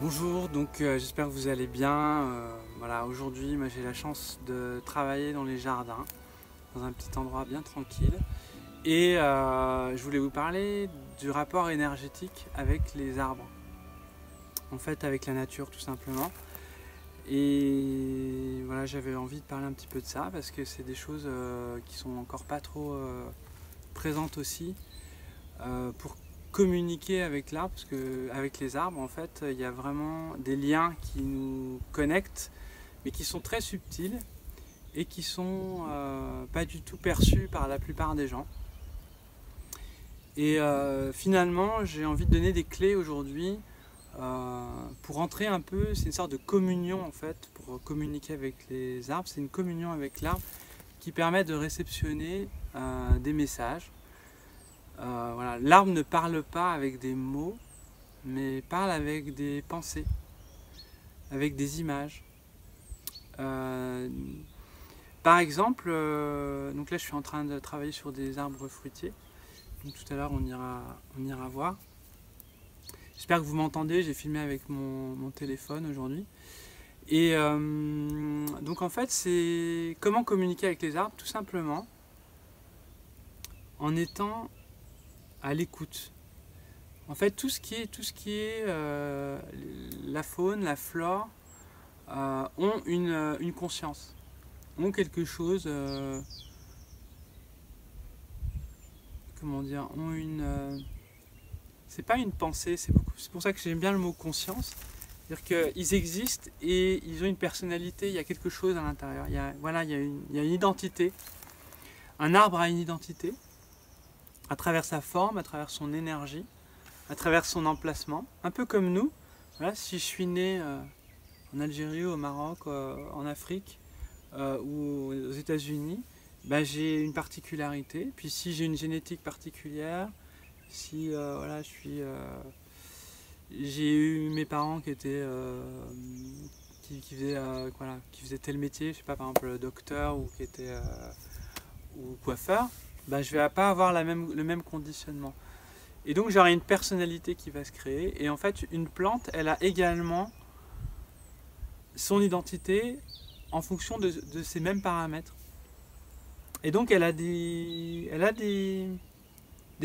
Bonjour, j'espère que vous allez bien. Voilà, aujourd'hui j'ai la chance de travailler dans les jardins, dans un petit endroit bien tranquille. Et je voulais vous parler du rapport énergétique avec les arbres, en fait avec la nature tout simplement. Et voilà, j'avais envie de parler un petit peu de ça parce que c'est des choses qui sont encore pas trop présentes aussi pour communiquer avec l'arbre, parce qu'avec les arbres, en fait, il y a vraiment des liens qui nous connectent, mais qui sont très subtils et qui sont pas du tout perçus par la plupart des gens. Et finalement, j'ai envie de donner des clés aujourd'hui pour entrer un peu, c'est une sorte de communion en fait, pour communiquer avec les arbres, c'est une communion avec l'arbre qui permet de réceptionner des messages. Voilà. L'arbre ne parle pas avec des mots, mais parle avec des pensées, avec des images. Par exemple, donc là je suis en train de travailler sur des arbres fruitiers. Donc tout à l'heure on ira voir. J'espère que vous m'entendez, j'ai filmé avec mon téléphone aujourd'hui. Et donc en fait c'est comment communiquer avec les arbres, tout simplement en étant à l'écoute. En fait, tout ce qui est la faune, la flore, ont une conscience, ont quelque chose, comment dire, ont une... c'est pas une pensée, c'est pour ça que j'aime bien le mot conscience. C'est-à-dire qu'ils existent et ils ont une personnalité, il y a quelque chose à l'intérieur. Voilà, il y a une identité. Un arbre a une identité, à travers sa forme, à travers son énergie, à travers son emplacement, un peu comme nous. Voilà, si je suis né en Algérie, au Maroc, en Afrique ou aux États-Unis, bah, j'ai une particularité. Puis si j'ai une génétique particulière, si voilà, j'ai eu mes parents qui étaient qui faisaient voilà, qui faisaient tel métier, je sais pas, par exemple docteur ou qui était ou coiffeur, bah, je vais pas avoir le même conditionnement. Et donc j'aurai une personnalité qui va se créer. Et en fait, une plante, elle a également son identité en fonction de ces mêmes paramètres. Et donc elle a des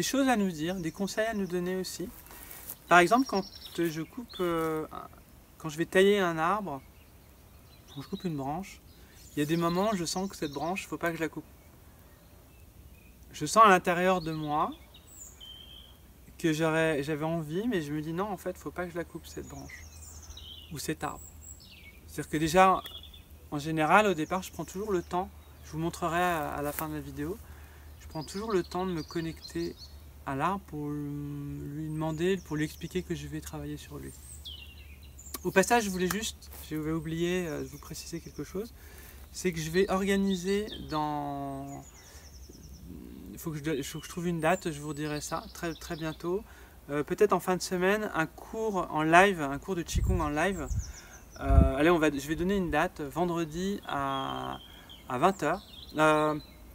choses à nous dire, des conseils à nous donner aussi. Par exemple, quand je coupe, quand je vais tailler un arbre, quand je coupe une branche, il y a des moments où je sens que cette branche, il ne faut pas que je la coupe. Je sens à l'intérieur de moi que j'avais envie, mais je me dis non, en fait, il ne faut pas que je la coupe, cette branche ou cet arbre. C'est-à-dire que déjà, en général, au départ, je prends toujours le temps, je vous montrerai à la fin de la vidéo, je prends toujours le temps de me connecter à l'arbre pour lui demander, pour lui expliquer que je vais travailler sur lui. Au passage, j'avais oublié de vous préciser quelque chose, c'est que je vais organiser dans... Il faut que je trouve une date, je vous dirai ça très, très bientôt. Peut-être en fin de semaine, un cours en live, un cours de Qigong en live. Allez, je vais donner une date, vendredi à 20h.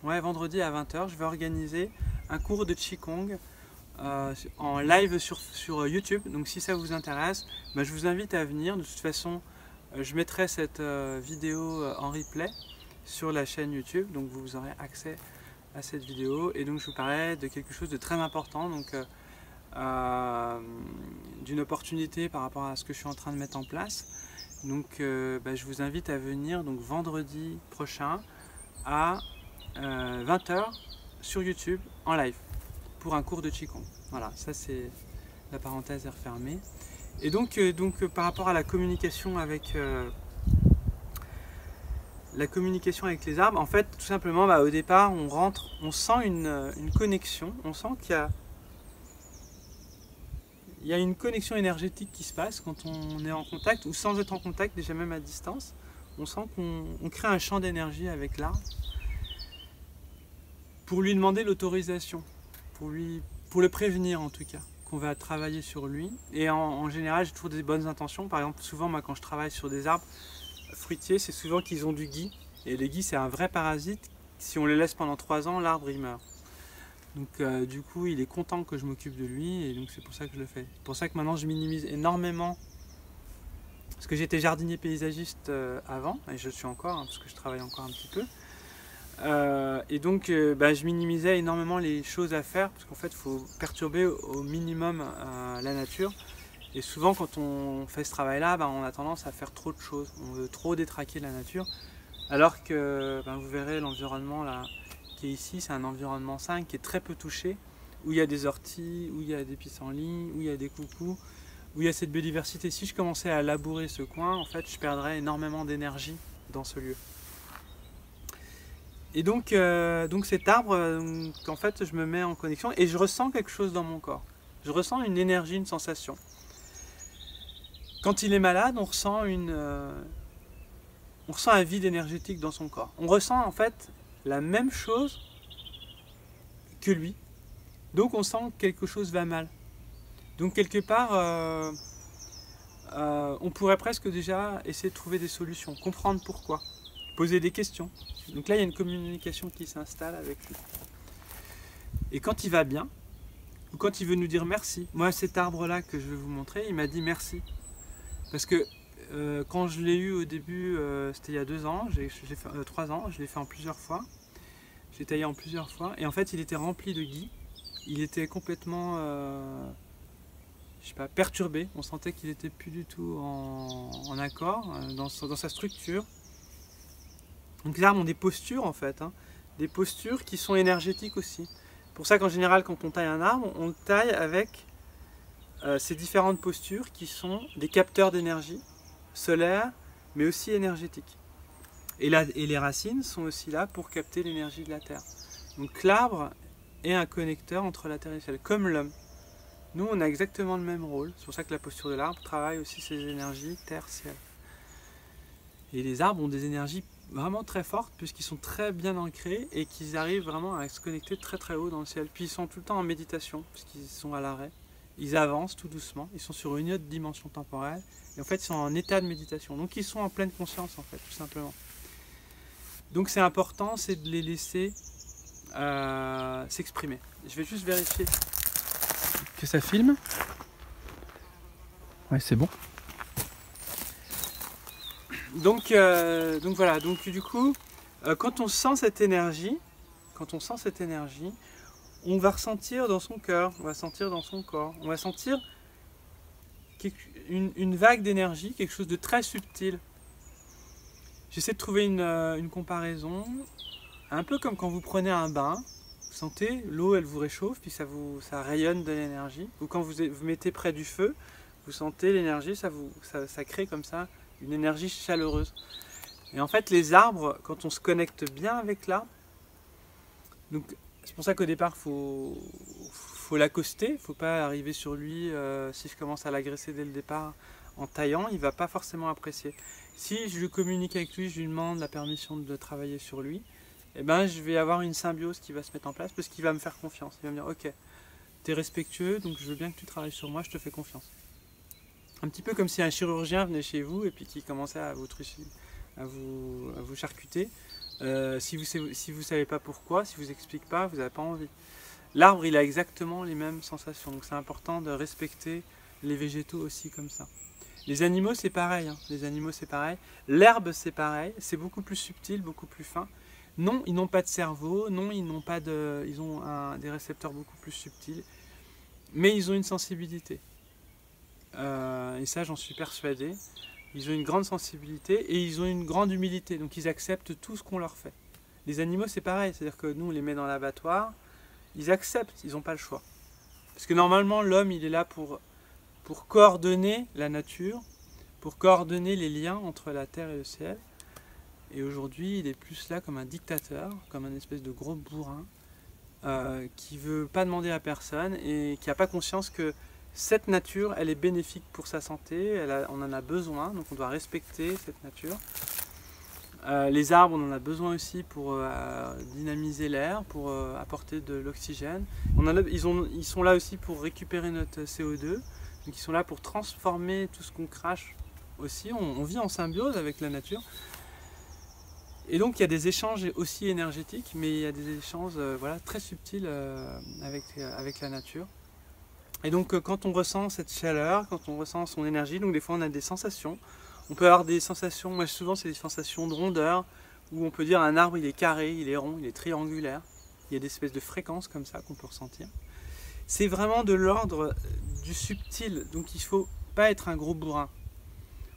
Ouais, vendredi à 20h, je vais organiser un cours de Qigong en live sur YouTube. Donc si ça vous intéresse, bah, je vous invite à venir. De toute façon, je mettrai cette vidéo en replay sur la chaîne YouTube. Donc vous aurez accès à cette vidéo. Et donc je vous parlais de quelque chose de très important. Donc d'une opportunité par rapport à ce que je suis en train de mettre en place. Donc bah, je vous invite à venir donc, vendredi prochain à 20h sur YouTube en live pour un cours de Qigong. Voilà, ça c'est la parenthèse est refermée. Et donc par rapport à la communication avec les arbres, en fait tout simplement bah, au départ on rentre, on sent une connexion, on sent qu'il y a une connexion énergétique qui se passe quand on est en contact ou sans être en contact, déjà même à distance. On sent qu'on crée un champ d'énergie avec l'arbre pour lui demander l'autorisation, pour le prévenir en tout cas, qu'on va travailler sur lui. Et en général, j'ai toujours des bonnes intentions. Par exemple, souvent, moi, quand je travaille sur des arbres fruitiers, c'est souvent qu'ils ont du gui. Et le gui, c'est un vrai parasite. Si on le laisse pendant 3 ans, l'arbre, il meurt. Donc du coup, il est content que je m'occupe de lui et donc c'est pour ça que je le fais. C'est pour ça que maintenant, je minimise énormément parce que j'étais jardinier paysagiste avant, et je le suis encore, hein, parce que je travaille encore un petit peu. Et donc je minimisais énormément les choses à faire, parce qu'en fait il faut perturber au minimum la nature. Et souvent quand on fait ce travail-là, on a tendance à faire trop de choses, on veut trop détraquer la nature, alors que vous verrez l'environnement là qui est ici, c'est un environnement 5 qui est très peu touché, où il y a des orties, où il y a des pissenlits, où il y a des coucous, où il y a cette biodiversité. Si je commençais à labourer ce coin, en fait je perdrais énormément d'énergie dans ce lieu. Et donc cet arbre, en fait, je me mets en connexion et je ressens quelque chose dans mon corps. Je ressens une énergie, une sensation. Quand il est malade, on ressent un vide énergétique dans son corps. On ressent en fait la même chose que lui. Donc on sent que quelque chose va mal. Donc quelque part, on pourrait presque déjà essayer de trouver des solutions, comprendre pourquoi, poser des questions. Donc là, il y a une communication qui s'installe avec lui. Et quand il va bien, ou quand il veut nous dire merci, moi cet arbre-là que je vais vous montrer, il m'a dit merci. Parce que quand je l'ai eu au début, c'était il y a 2 ans, 3 ans, je l'ai fait en plusieurs fois. Je l'ai taillé en plusieurs fois. Et en fait, il était rempli de gui. Il était complètement, je sais pas, perturbé. On sentait qu'il n'était plus du tout en accord dans sa structure. Donc les arbres ont des postures en fait, des postures qui sont énergétiques aussi. C'est pour ça qu'en général quand on taille un arbre, on le taille avec ces différentes postures qui sont des capteurs d'énergie solaire mais aussi énergétiques. Et les racines sont aussi là pour capter l'énergie de la terre. Donc l'arbre est un connecteur entre la terre et le ciel, comme l'homme. Nous on a exactement le même rôle, c'est pour ça que la posture de l'arbre travaille aussi ces énergies terre-ciel. Et les arbres ont des énergies vraiment très fortes puisqu'ils sont très bien ancrés et qu'ils arrivent vraiment à se connecter très très haut dans le ciel. Puis ils sont tout le temps en méditation puisqu'ils sont à l'arrêt. Ils avancent tout doucement, ils sont sur une autre dimension temporelle et en fait ils sont en état de méditation. Donc ils sont en pleine conscience en fait, tout simplement. Donc c'est important, c'est de les laisser s'exprimer. Je vais juste vérifier que ça filme. Ouais, c'est bon. Donc voilà, donc du coup, quand on sent cette énergie, on va ressentir dans son cœur, on va sentir dans son corps, on va sentir une vague d'énergie, quelque chose de très subtil. J'essaie de trouver une comparaison, un peu comme quand vous prenez un bain, vous sentez, l'eau elle vous réchauffe, puis ça rayonne de l'énergie, ou quand vous mettez près du feu, vous sentez l'énergie, ça crée comme ça une énergie chaleureuse. Et en fait, les arbres, quand on se connecte bien avec l'arbre, donc c'est pour ça qu'au départ, faut l'accoster, il ne faut pas arriver sur lui. Si je commence à l'agresser dès le départ en taillant, il ne va pas forcément apprécier. Si je communique avec lui, je lui demande la permission de travailler sur lui, eh ben, je vais avoir une symbiose qui va se mettre en place parce qu'il va me faire confiance. Il va me dire, ok, tu es respectueux, donc je veux bien que tu travailles sur moi, je te fais confiance. Un petit peu comme si un chirurgien venait chez vous et puis qui commençait à vous charcuter. Si vous savez pas pourquoi, si vous explique pas, vous n'avez pas envie. L'arbre, il a exactement les mêmes sensations. Donc c'est important de respecter les végétaux aussi comme ça. Les animaux, c'est pareil. Les animaux, c'est pareil. L'herbe, c'est pareil. C'est beaucoup plus subtil, beaucoup plus fin. Non, ils n'ont pas de cerveau. Non, ils n'ont pas de. Ils ont des récepteurs beaucoup plus subtils. Mais ils ont une sensibilité. Et ça, j'en suis persuadé. Ils ont une grande sensibilité et ils ont une grande humilité. Donc ils acceptent tout ce qu'on leur fait. Les animaux, c'est pareil. C'est-à-dire que nous, on les met dans l'abattoir. Ils acceptent. Ils n'ont pas le choix. Parce que normalement, l'homme, il est là pour coordonner la nature, pour coordonner les liens entre la terre et le ciel. Et aujourd'hui, il est plus là comme un dictateur, comme un espèce de gros bourrin qui ne veut pas demander à personne et qui n'a pas conscience que cette nature, elle est bénéfique pour sa santé, on en a besoin, donc on doit respecter cette nature. Les arbres, on en a besoin aussi pour dynamiser l'air, pour apporter de l'oxygène. Ils sont là aussi pour récupérer notre CO2, donc ils sont là pour transformer tout ce qu'on crache aussi. On vit en symbiose avec la nature. Et donc il y a des échanges aussi énergétiques, mais il y a des échanges très subtils avec la nature. Et donc quand on ressent cette chaleur, quand on ressent son énergie, donc des fois on a des sensations, On peut avoir des sensations, moi souvent c'est des sensations de rondeur, où on peut dire un arbre il est carré, il est rond, il est triangulaire. Il y a des espèces de fréquences comme ça qu'on peut ressentir. C'est vraiment de l'ordre du subtil, donc il ne faut pas être un gros bourrin.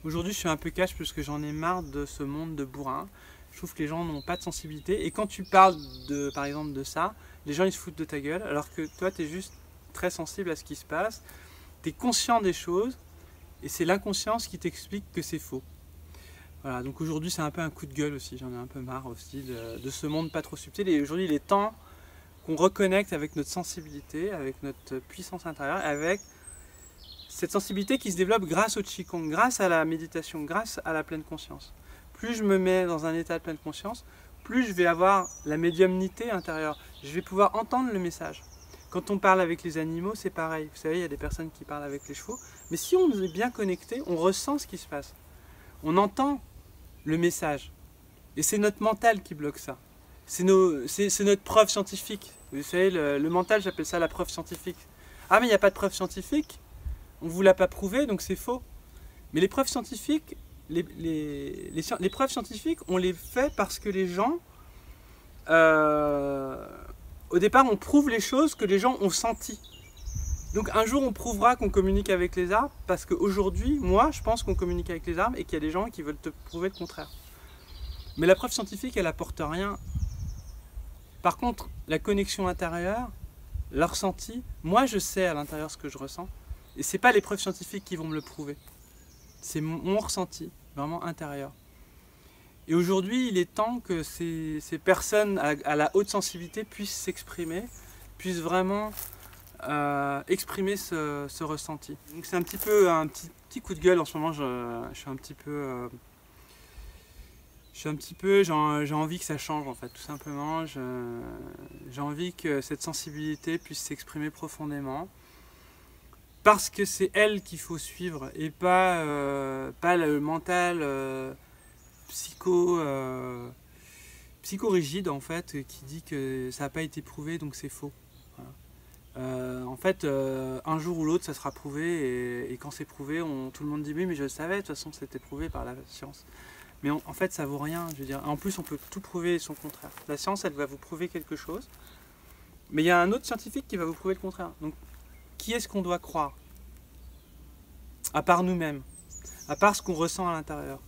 Aujourd'hui je suis un peu cash parce que j'en ai marre de ce monde de bourrin. Je trouve que les gens n'ont pas de sensibilité, et quand tu parles par exemple de ça, les gens ils se foutent de ta gueule, alors que toi tu es juste très sensible à ce qui se passe, tu es conscient des choses, et c'est l'inconscience qui t'explique que c'est faux. Voilà, donc aujourd'hui c'est un peu un coup de gueule aussi, j'en ai un peu marre aussi de ce monde pas trop subtil, et aujourd'hui il est temps qu'on reconnecte avec notre sensibilité, avec notre puissance intérieure, avec cette sensibilité qui se développe grâce au Qigong, grâce à la méditation, grâce à la pleine conscience. Plus je me mets dans un état de pleine conscience, plus je vais avoir la médiumnité intérieure, je vais pouvoir entendre le message. Quand on parle avec les animaux, c'est pareil. Vous savez, il y a des personnes qui parlent avec les chevaux, mais si on est bien connecté, on ressent ce qui se passe. On entend le message. Et c'est notre mental qui bloque ça. C'est notre preuve scientifique. Vous savez, le mental, j'appelle ça la preuve scientifique. Ah, mais il n'y a pas de preuve scientifique, on ne vous l'a pas prouvé, donc c'est faux. Mais les preuves scientifiques, les preuves scientifiques, on les fait parce que les gens, au départ, on prouve les choses que les gens ont senties. Donc un jour, on prouvera qu'on communique avec les arbres, parce qu'aujourd'hui, moi, je pense qu'on communique avec les arbres et qu'il y a des gens qui veulent te prouver le contraire. Mais la preuve scientifique, elle apporte rien. Par contre, la connexion intérieure, le ressenti, moi, je sais à l'intérieur ce que je ressens. Et ce n'est pas les preuves scientifiques qui vont me le prouver. C'est mon ressenti, vraiment intérieur. Et aujourd'hui, il est temps que ces personnes à la haute sensibilité puissent s'exprimer, puissent vraiment exprimer ce ressenti. Donc c'est un petit peu un petit coup de gueule en ce moment. Je suis un petit peu, j'ai envie que ça change en fait, tout simplement. J'ai envie que cette sensibilité puisse s'exprimer profondément. Parce que c'est elle qu'il faut suivre et pas le mental psychorigide en fait, qui dit que ça n'a pas été prouvé donc c'est faux. Voilà. En fait, un jour ou l'autre ça sera prouvé, et quand c'est prouvé, tout le monde dit oui mais je le savais, de toute façon c'était prouvé par la science. Mais en fait ça vaut rien, je veux dire. En plus on peut tout prouver et son contraire. La science elle va vous prouver quelque chose, mais il y a un autre scientifique qui va vous prouver le contraire. Donc qui est-ce qu'on doit croire? À part nous-mêmes, à part ce qu'on ressent à l'intérieur.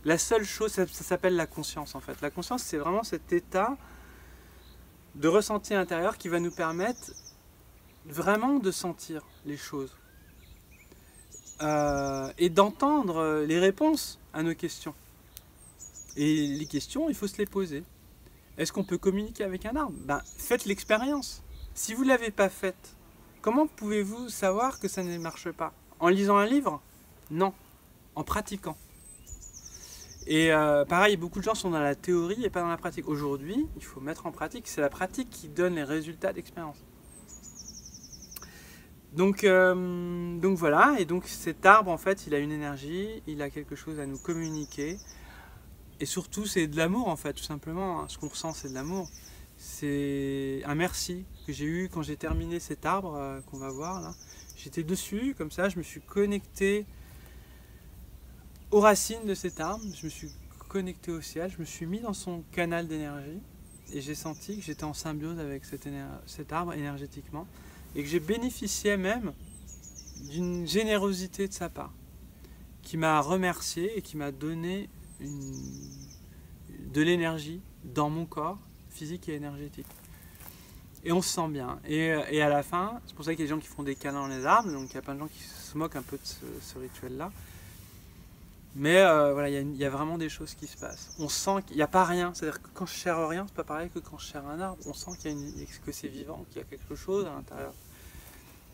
La seule chose, ça s'appelle la conscience en fait. La conscience, c'est vraiment cet état de ressenti intérieur qui va nous permettre vraiment de sentir les choses et d'entendre les réponses à nos questions. Et les questions, il faut se les poser. Est-ce qu'on peut communiquer avec un arbre? Ben, faites l'expérience. Si vous ne l'avez pas faite, comment pouvez-vous savoir que ça ne marche pas? En lisant un livre? Non. En pratiquant. Et pareil, beaucoup de gens sont dans la théorie et pas dans la pratique. Aujourd'hui, il faut mettre en pratique. C'est la pratique qui donne les résultats d'expérience. Donc voilà, et donc cet arbre, en fait, il a une énergie, il a quelque chose à nous communiquer. Et surtout, c'est de l'amour, en fait, tout simplement. Ce qu'on ressent, c'est de l'amour. C'est un merci que j'ai eu quand j'ai terminé cet arbre qu'on va voir là. J'étais dessus, comme ça, je me suis connecté aux racines de cet arbre, je me suis connecté au ciel, je me suis mis dans son canal d'énergie et j'ai senti que j'étais en symbiose avec cet arbre énergétiquement et que j'ai bénéficié même d'une générosité de sa part qui m'a remercié et qui m'a donné de l'énergie dans mon corps physique et énergétique. Et on se sent bien. Et à la fin, c'est pour ça qu'il y a des gens qui font des câlins dans les arbres, donc il y a plein de gens qui se moquent un peu de ce rituel-là. Mais voilà, il y a vraiment des choses qui se passent. On sent qu'il n'y a pas rien. C'est-à-dire que quand je serre rien, c'est pas pareil que quand je serre un arbre. On sent que c'est vivant, qu'il y a quelque chose à l'intérieur.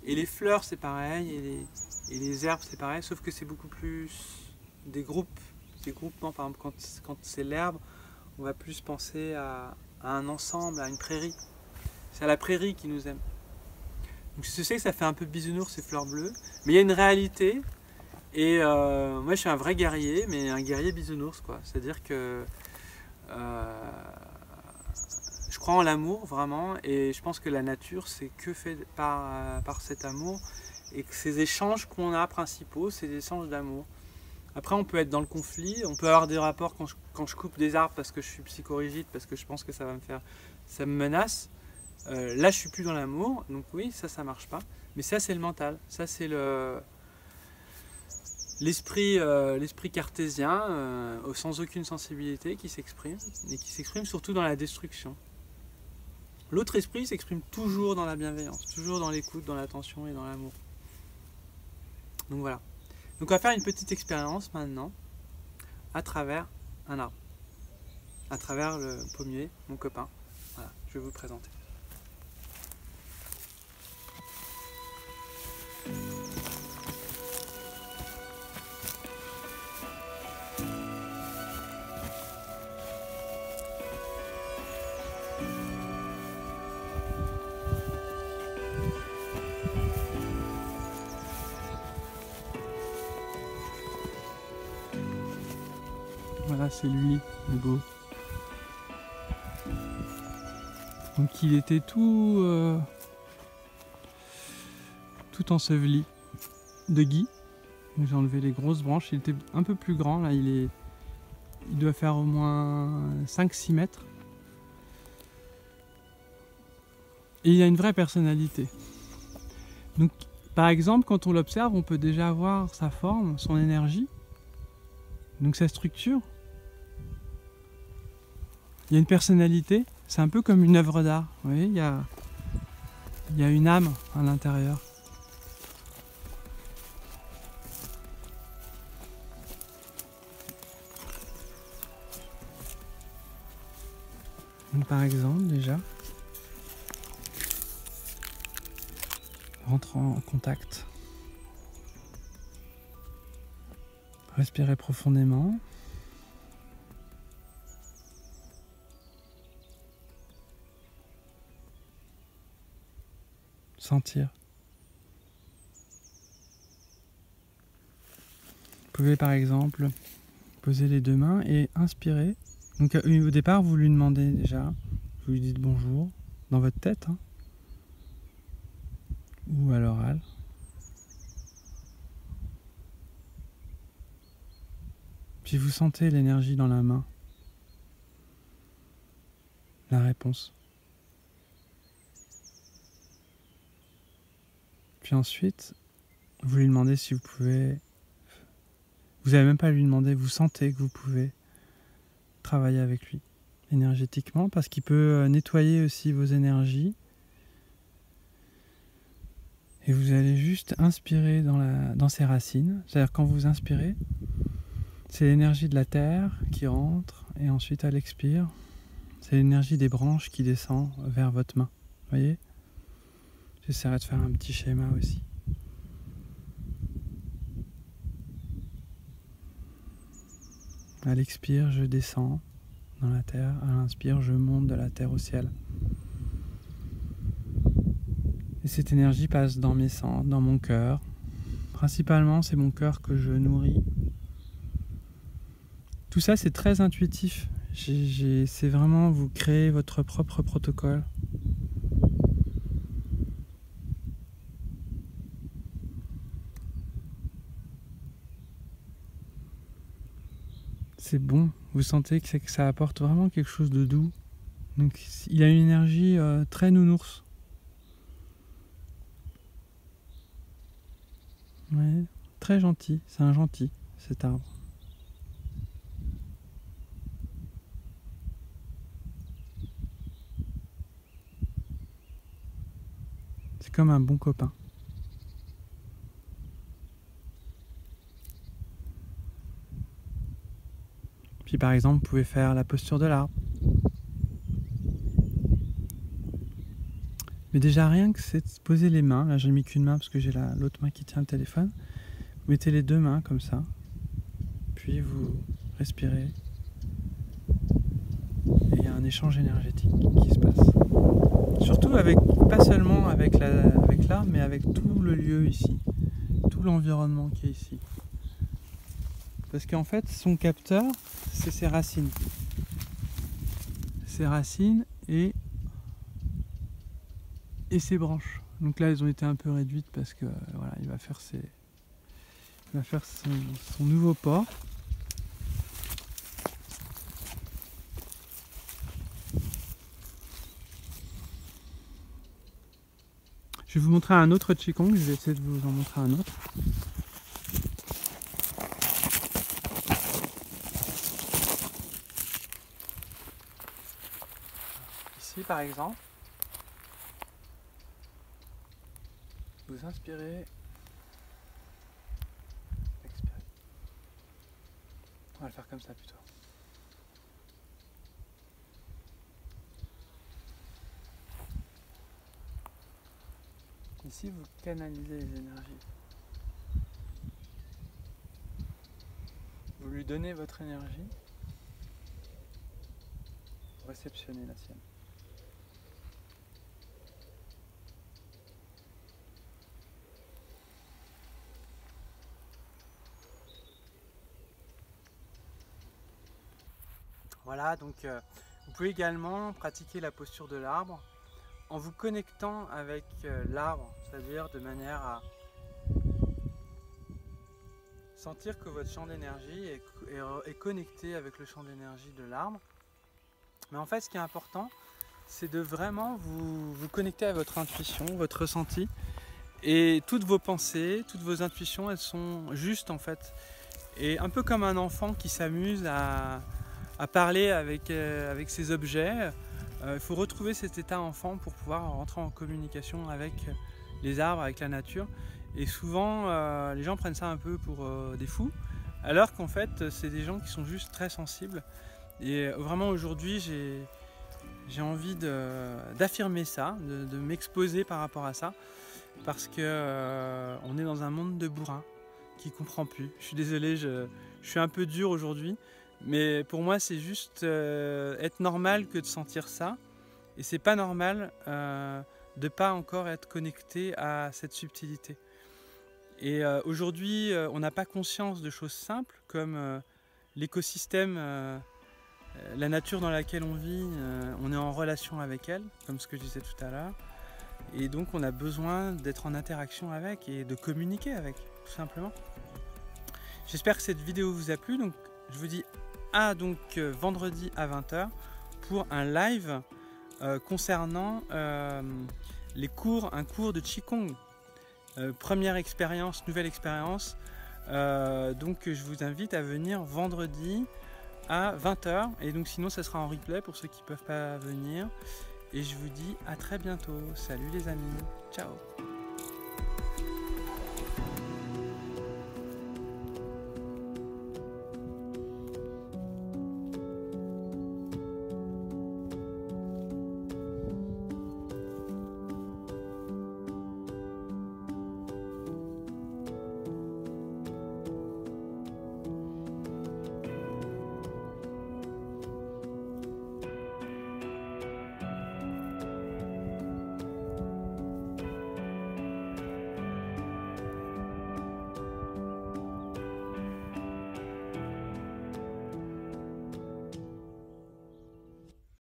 Et les fleurs, c'est pareil, et les herbes, c'est pareil, sauf que c'est beaucoup plus des groupes. Des groupements, par exemple, quand c'est l'herbe, on va plus penser à un ensemble, à une prairie. C'est à la prairie qui nous aime. Donc je sais que ça fait un peu bisounours ces fleurs bleues, mais il y a une réalité. Et moi je suis un vrai guerrier, mais un guerrier bisounours quoi. C'est-à-dire que je crois en l'amour vraiment, et je pense que la nature c'est que fait par cet amour, et que ces échanges qu'on a principaux, c'est des échanges d'amour. Après, on peut être dans le conflit, on peut avoir des rapports quand je coupe des arbres parce que je suis psychorigide, parce que je pense que ça va me faire, ça me menace. Là, je suis plus dans l'amour, donc oui, ça marche pas. Mais ça, c'est le mental, ça, c'est l'esprit cartésien, sans aucune sensibilité, qui s'exprime, et qui s'exprime surtout dans la destruction. L'autre esprit s'exprime toujours dans la bienveillance, toujours dans l'écoute, dans l'attention et dans l'amour. Donc voilà. Donc on va faire une petite expérience maintenant à travers un arbre, à travers le pommier, mon copain. Voilà, je vais vous le présenter. Voilà, c'est lui, le beau. Donc il était tout enseveli de gui. J'ai enlevé les grosses branches. Il était un peu plus grand, là il doit faire au moins 5-6 mètres. Et il a une vraie personnalité. Donc par exemple, quand on l'observe, on peut déjà voir sa forme, son énergie, donc sa structure. Il y a une personnalité, c'est un peu comme une œuvre d'art. Vous voyez, il y a une âme à l'intérieur. Donc, par exemple, déjà, rentre en contact. Respirez profondément. Sentir. Vous pouvez par exemple poser les deux mains et inspirer. Donc au départ, vous lui demandez déjà, vous lui dites bonjour dans votre tête, hein, ou à l'oral. Puis vous sentez l'énergie dans la main, la réponse. Puis ensuite, vous lui demandez si vous pouvez... Vous n'avez même pas à lui demander, vous sentez que vous pouvez travailler avec lui énergétiquement, parce qu'il peut nettoyer aussi vos énergies. Et vous allez juste inspirer dans ses racines. C'est-à-dire quand vous inspirez, c'est l'énergie de la terre qui rentre, et ensuite elle expire. C'est l'énergie des branches qui descend vers votre main. Vous voyez ? J'essaierai de faire un petit schéma aussi. À l'expire, je descends dans la terre. À l'inspire, je monte de la terre au ciel. Et cette énergie passe dans mes centres, dans mon cœur. Principalement, c'est mon cœur que je nourris. Tout ça, c'est très intuitif. C'est vraiment, vous créez votre propre protocole. C'est bon, vous sentez que ça apporte vraiment quelque chose de doux. Donc il a une énergie très nounours. Ouais, très gentil, c'est un gentil cet arbre. C'est comme un bon copain. Puis par exemple, vous pouvez faire la posture de l'arbre. Mais déjà rien que c'est de poser les mains. Là, j'ai mis qu'une main parce que j'ai l'autre main qui tient le téléphone. Vous mettez les deux mains comme ça. Puis vous respirez. Et il y a un échange énergétique qui se passe. Surtout pas seulement avec l'arbre, mais avec tout le lieu ici. Tout l'environnement qui est ici. Parce qu'en fait, son capteur, c'est ses racines. Ses racines et ses branches. Donc là, elles ont été un peu réduites parce que voilà, il va faire Il va faire son nouveau port. Je vais vous montrer un autre qigong, je vais essayer de vous en montrer un autre. Ici par exemple, vous inspirez, expirez. On va le faire comme ça plutôt. Ici, vous canalisez les énergies. Vous lui donnez votre énergie, vous réceptionnez la sienne. Voilà, donc vous pouvez également pratiquer la posture de l'arbre en vous connectant avec l'arbre, c'est-à-dire de manière à sentir que votre champ d'énergie est connecté avec le champ d'énergie de l'arbre. Mais en fait, ce qui est important, c'est de vraiment vous connecter à votre intuition, votre ressenti. Et toutes vos pensées, toutes vos intuitions, elles sont justes en fait. Et un peu comme un enfant qui s'amuse à parler avec ses objets, il faut retrouver cet état enfant pour pouvoir rentrer en communication avec les arbres, avec la nature. Et souvent, les gens prennent ça un peu pour des fous, alors qu'en fait, c'est des gens qui sont juste très sensibles. Et vraiment aujourd'hui, j'ai envie d'affirmer ça, de m'exposer par rapport à ça, parce que on est dans un monde de bourrins qui comprend plus. Je suis désolé, je suis un peu dur aujourd'hui. Mais pour moi, c'est juste être normal que de sentir ça. Et c'est pas normal de ne pas encore être connecté à cette subtilité. Et aujourd'hui, on n'a pas conscience de choses simples comme l'écosystème, la nature dans laquelle on vit, on est en relation avec elle, comme ce que je disais tout à l'heure. Et donc, on a besoin d'être en interaction avec et de communiquer avec, tout simplement. J'espère que cette vidéo vous a plu. Donc, je vous dis vendredi à 20 h pour un live concernant un cours de Qigong. Première expérience, nouvelle expérience. Donc je vous invite à venir vendredi à 20 h. Et donc sinon ça sera en replay pour ceux qui ne peuvent pas venir. Et je vous dis à très bientôt. Salut les amis. Ciao.